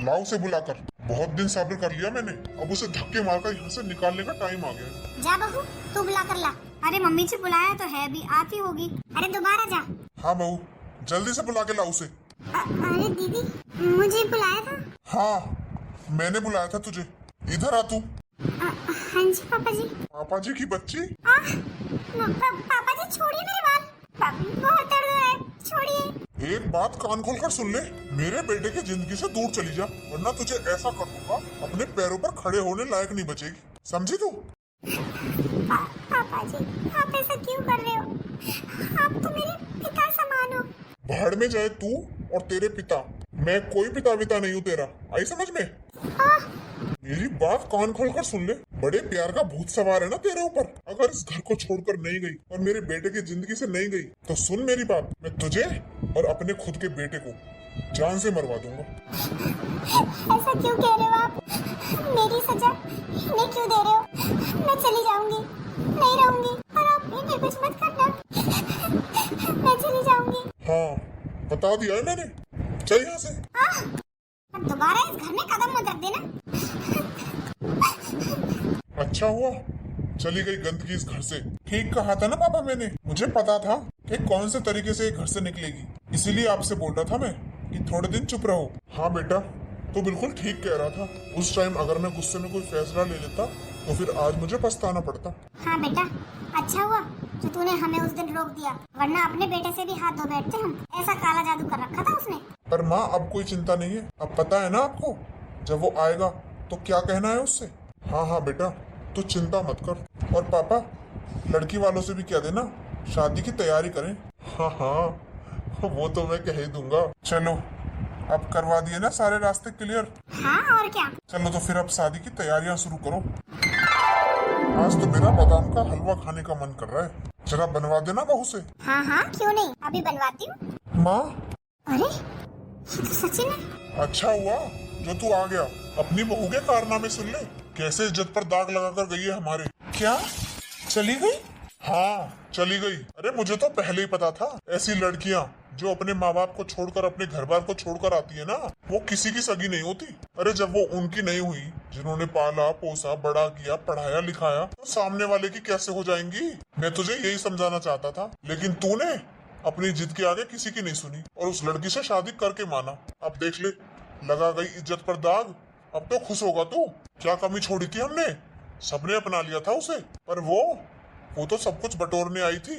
लाओ उसे बुलाकर। बहुत दिन सब्र कर लिया मैंने, अब उसे धक्के मारकर यहाँ से निकालने का टाइम आ गया। जा बहू, तू बुला कर ला। अरे मम्मी जी बुलाया तो है, अभी आती होगी। अरे दोबारा जा। हाँ बहू, जल्दी से बुला के ला उसे। अरे दीदी, मुझे बुलाया था? हाँ, मैंने बुलाया था तुझे। इधर आ तू। हाँ जी पापा जी। पापा जी की बच्ची? पापा जी छोड़िए मेरे बाल, बहुत दर्द हो रहा है, छोड़िए। एक बात कान खोल कर सुन ले, मेरे बेटे की जिंदगी से दूर चली जा, वरना तुझे ऐसा कर दूंगा अपने पैरों पर खड़े होने लायक नहीं बचेगी, समझी तू? पापा जी, आप ऐसा क्यों कर रहे हो? आप तो मेरे पिता समान हो। भाड़ में जाए तू और तेरे पिता, मैं कोई पिता विता नहीं हूँ तेरा, आई समझ में? मेरी बात कान खोलकर सुन ले, बड़े प्यार का भूत सवार है ना तेरे ऊपर। अगर इस घर को छोड़कर नहीं गई और मेरे बेटे की जिंदगी से नहीं गई तो सुन मेरी बात, मैं तुझे और अपने खुद के बेटे को जान से मरवा दूंगा। ऐसा क्यों कह रहे हो आप? मेरी सजा इन्हें क्यों दे रहे हो? मैं चली जाऊंगी, नहीं रहूंगी, और आप इन्हें कुछ मत करना। मैं चली जाऊंगी। हाँ, बता दिया है मैंने, चल यहाँ से। अब दोबारा इस घर में कदम मत रख देना। अच्छा हुआ चली गई गंदगी इस घर से। ठीक कहा था ना पापा मैंने, मुझे पता था कि कौन से तरीके से घर से निकलेगी, इसीलिए आपसे बोल रहा था मैं कि थोड़े दिन चुप रहो। हाँ बेटा, तो बिल्कुल ठीक कह रहा था। उस टाइम अगर मैं गुस्से में कोई फैसला ले लेता तो फिर आज मुझे पछताना पड़ता। हाँ बेटा, अच्छा हुआ जो तूने हमें उस दिन रोक दिया, वरना अपने बेटे से भी हाथ धो बैठते हम। ऐसा काला जादू कर रखा था उसने। पर माँ, अब कोई चिंता नहीं है। अब पता है ना आपको, जब वो आएगा तो क्या कहना है उससे। हाँ हाँ बेटा, तू चिंता मत कर। और पापा, लड़की वालों से भी कह देना शादी की तैयारी करें। हाँ हाँ, वो तो मैं कह ही दूंगा। चलो, अब करवा दिए ना सारे रास्ते क्लियर। हाँ और क्या। चलो तो फिर अब शादी की तैयारियां शुरू करो। आज तो मेरा बादाम का हलवा खाने का मन कर रहा है, जरा बनवा देना बहू से। हाँ हाँ क्यों नहीं, अभी बनवाती हूँ। माँ, अरे ये तो सचिन है। अच्छा हुआ जो तू आ गया। अपनी बहू के कारनामे सुन ले, कैसे इज्जत पर दाग लगाकर गई है हमारे। क्या चली गई? हाँ चली गई। अरे मुझे तो पहले ही पता था, ऐसी लड़कियां जो अपने माँ बाप को छोड़कर अपने घर बार को छोड़कर आती है ना, वो किसी की सगी नहीं होती। अरे जब वो उनकी नहीं हुई जिन्होंने पाला पोसा बड़ा किया पढ़ाया लिखाया, तो सामने वाले की कैसे हो जाएंगी। मैं तुझे यही समझाना चाहता था, लेकिन तूने अपनी जिद के आगे किसी की नहीं सुनी और उस लड़की से शादी करके माना। अब देख ले, लगा गई इज्जत पर दाग। अब तो खुश होगा तू। क्या कमी छोड़ी थी हमने, सबने अपना लिया था उसे, पर वो तो सब कुछ बटोरने आई थी।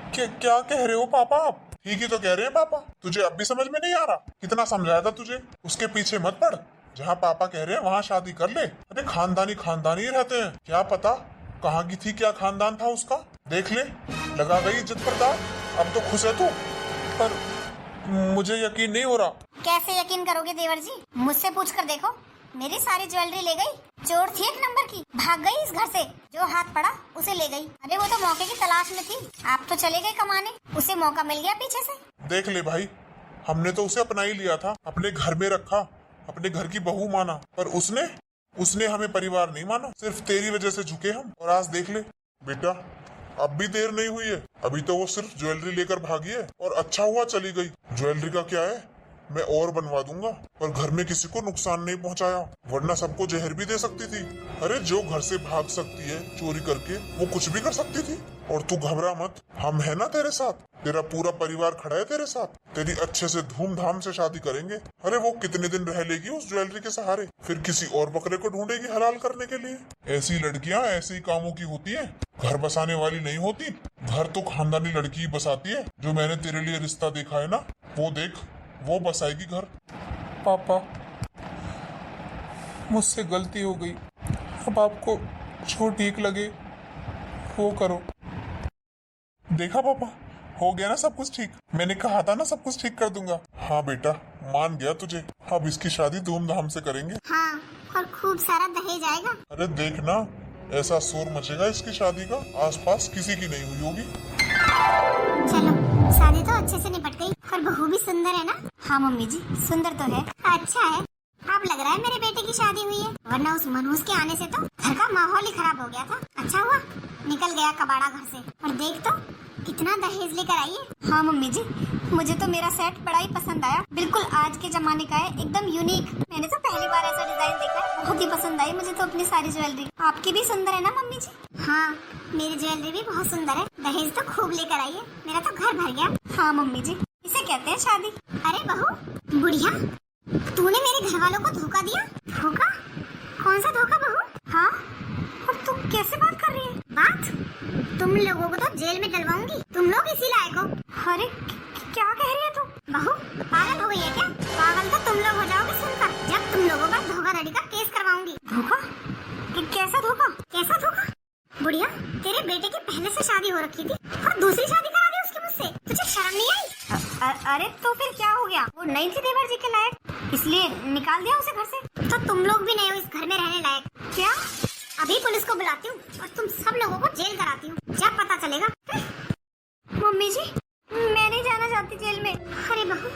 क्या कह रहे हो पापा आप? ठीक ही तो कह रहे हैं पापा, तुझे अब भी समझ में नहीं आ रहा? कितना समझाया था तुझे, उसके पीछे मत पड़। जहाँ पापा कह रहे हैं वहाँ शादी कर ले। अरे खानदानी खानदानी ही रहते हैं, क्या पता कहाँ की थी, क्या खानदान था उसका। देख ले, लगा गई इज्जत पर दाग। अब तो खुश है तू, पर मुझे यकीन नहीं हो रहा। कैसे यकीन करोगे देवर जी, मुझसे पूछ कर देखो। मेरी सारी ज्वेलरी ले गई, चोर थी एक नंबर की, भाग गई इस घर से, जो हाथ पड़ा उसे ले गई। अरे वो तो मौके की तलाश में थी, आप तो चले गए कमाने, उसे मौका मिल गया पीछे से। देख ले भाई, हमने तो उसे अपना ही लिया था, अपने घर में रखा, अपने घर की बहू माना, पर उसने हमें परिवार नहीं माना। सिर्फ तेरी वजह से झुके हम, और आज देख ले बेटा, अब भी देर नहीं हुई है। अभी तो वो सिर्फ ज्वेलरी लेकर भागी है, और अच्छा हुआ चली गई। ज्वेलरी का क्या है, मैं और बनवा दूंगा, पर घर में किसी को नुकसान नहीं पहुंचाया, वरना सबको जहर भी दे सकती थी। अरे जो घर से भाग सकती है चोरी करके, वो कुछ भी कर सकती थी। और तू घबरा मत, हम है ना तेरे साथ, तेरा पूरा परिवार खड़ा है तेरे साथ। तेरी अच्छे से धूमधाम से शादी करेंगे। अरे वो कितने दिन रह लेगी उस ज्वेलरी के सहारे, फिर किसी और बकरे को ढूंढेगी हलाल करने के लिए। ऐसी लड़कियां ऐसे ही कामों की होती है, घर बसाने वाली नहीं होती। घर तो खानदानी लड़की ही बसाती है। जो मैंने तेरे लिए रिश्ता देखा है ना, वो देख, वो बसाएगी घर। पापा, मुझसे गलती हो गई, अब आपको जो ठीक लगे वो करो। देखा पापा, हो गया ना सब कुछ ठीक। मैंने कहा था ना सब कुछ ठीक कर दूंगा। हाँ बेटा, मान गया तुझे। अब इसकी शादी धूमधाम से करेंगे। हाँ, और खूब सारा दहेज आएगा। अरे देखना, ऐसा शोर मचेगा इसकी शादी का, आसपास किसी की नहीं हुई होगी। चलो, शादी तो अच्छे से निपट गई, और बहू भी सुंदर है ना? हाँ मम्मी जी, सुंदर तो है। अच्छा है, अब लग रहा है मेरे बेटे की शादी हुई है, वरना उस मनहूस के आने से तो घर का माहौल ही खराब हो गया था। अच्छा हुआ निकल गया कबाड़ा घर से। और देख तो कितना दहेज लेकर आई है। हाँ मम्मी जी, मुझे तो मेरा सेट बड़ा ही पसंद आया, बिल्कुल आज के जमाने का है, एकदम यूनिक। मैंने तो पहली बार ऐसा डिजाइन देखा है, बहुत ही पसंद आई मुझे तो अपनी सारी ज्वेलरी। आपकी भी सुंदर है ना मम्मी जी? हाँ, मेरी ज्वेलरी भी बहुत सुंदर है। दहेज तो खूब लेकर आई है, मेरा तो घर भर गया। हाँ मम्मी जी, इसे कहते हैं शादी। अरे बहू बुढ़िया, तूने मेरे घर वालों को धोखा दिया। धोखा? कौन सा धोखा बहू? हाँ, और तू कैसे बात कर रही है? बात? तुम लोगों को तो जेल में डलवाऊंगी, तुम लोग इसी लायक हो। अरे क्या कह रही है तू? बहू पागल हो गई है क्या? पागल तो तुम लोग हो जाओगे सुनकर, जब तुम लोगों पर धोखाधड़ी का केस करवाऊंगी। धोखा? कैसा धोखा? कैसा धोखा? बुढ़िया, तेरे बेटे की पहले से शादी हो रखी थी और दूसरी शादी करा दी उसकी मुझसे, तुझे शर्म नहीं आई? अरे तो फिर क्या हो गया? वो नहीं थी देवर जी के लायक, इसलिए निकाल दिया उसे घर से। तो तुम लोग भी नहीं हो इस घर में रहने लायक। क्या? अभी पुलिस को बुलाती हूँ और तुम सब लोगों को जेल कराती हूँ, जब पता चलेगा। मम्मी जी, मैं नहीं जाना चाहती जेल में। अरे बहू,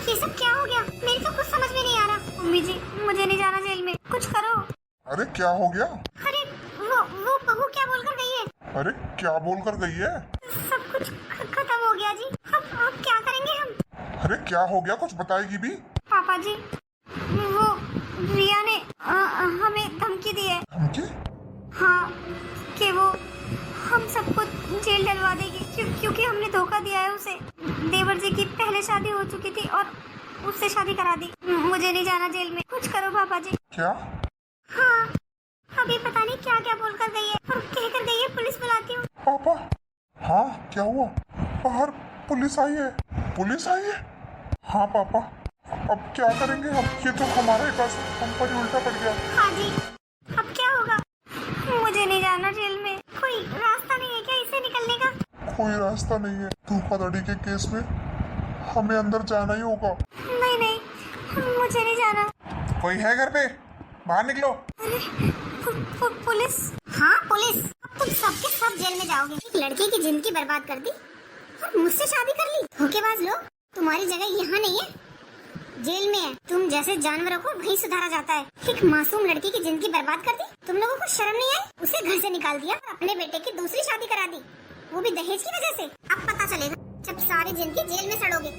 ये सब क्या हो गया? मेरी तो कुछ समझ में नहीं आ रहा। मम्मी जी, मुझे नहीं जाना जेल में, कुछ करो। अरे क्या हो गया? अरे वो बहू क्या बोलकर गई है? अरे क्या बोलकर गई है? सब कुछ खत्म हो गया जी। अब क्या करेंगे हम? अरे क्या हो गया, कुछ बताएगी भी? पापा जी, वो रिया ने हमें धमकी दी है। धमकी? हाँ, कि वो हम सबको जेल डलवा देगी, क्योंकि हमने धोखा दिया है उसे। देवर जी की पहले शादी हो चुकी थी और उससे शादी करा दी। मुझे नहीं जाना जेल में, कुछ करो पापा जी। क्या? हाँ, अभी पता नहीं क्या क्या बोलकर गई है और कहकर गई है पुलिस बुलाती हूँ। पापा, हाँ क्या हुआ? बाहर पुलिस आई है। पुलिस आई है? हाँ पापा, अब क्या करेंगे हम? ये तो हमारे पास हम पर ही उल्टा पड़ गया। हाँ जी, अब क्या होगा? कोई रास्ता नहीं है। धोखाधड़ी के केस में हमें अंदर जाना ही होगा। नहीं नहीं, मुझे नहीं जाना। कोई है घर पे? बाहर निकलो। अरे पुलिस? हाँ पुलिस। अब तुम सबके सब जेल में जाओगे। एक लड़की की जिंदगी बर्बाद कर दी और मुझसे शादी कर ली। धोखेबाज लोग, तुम्हारी जगह यहाँ नहीं है, जेल में है। तुम जैसे जानवरों को वहीं सुधारा जाता है। एक मासूम लड़की की जिंदगी बर्बाद कर दी। तुम लोगों को शर्म नहीं आई? उसे घर से निकाल दिया और अपने बेटे की दूसरी शादी करा दी, वो भी दहेज की वजह से। अब पता चलेगा जब सारी जिंदगी जेल में सड़ोगे।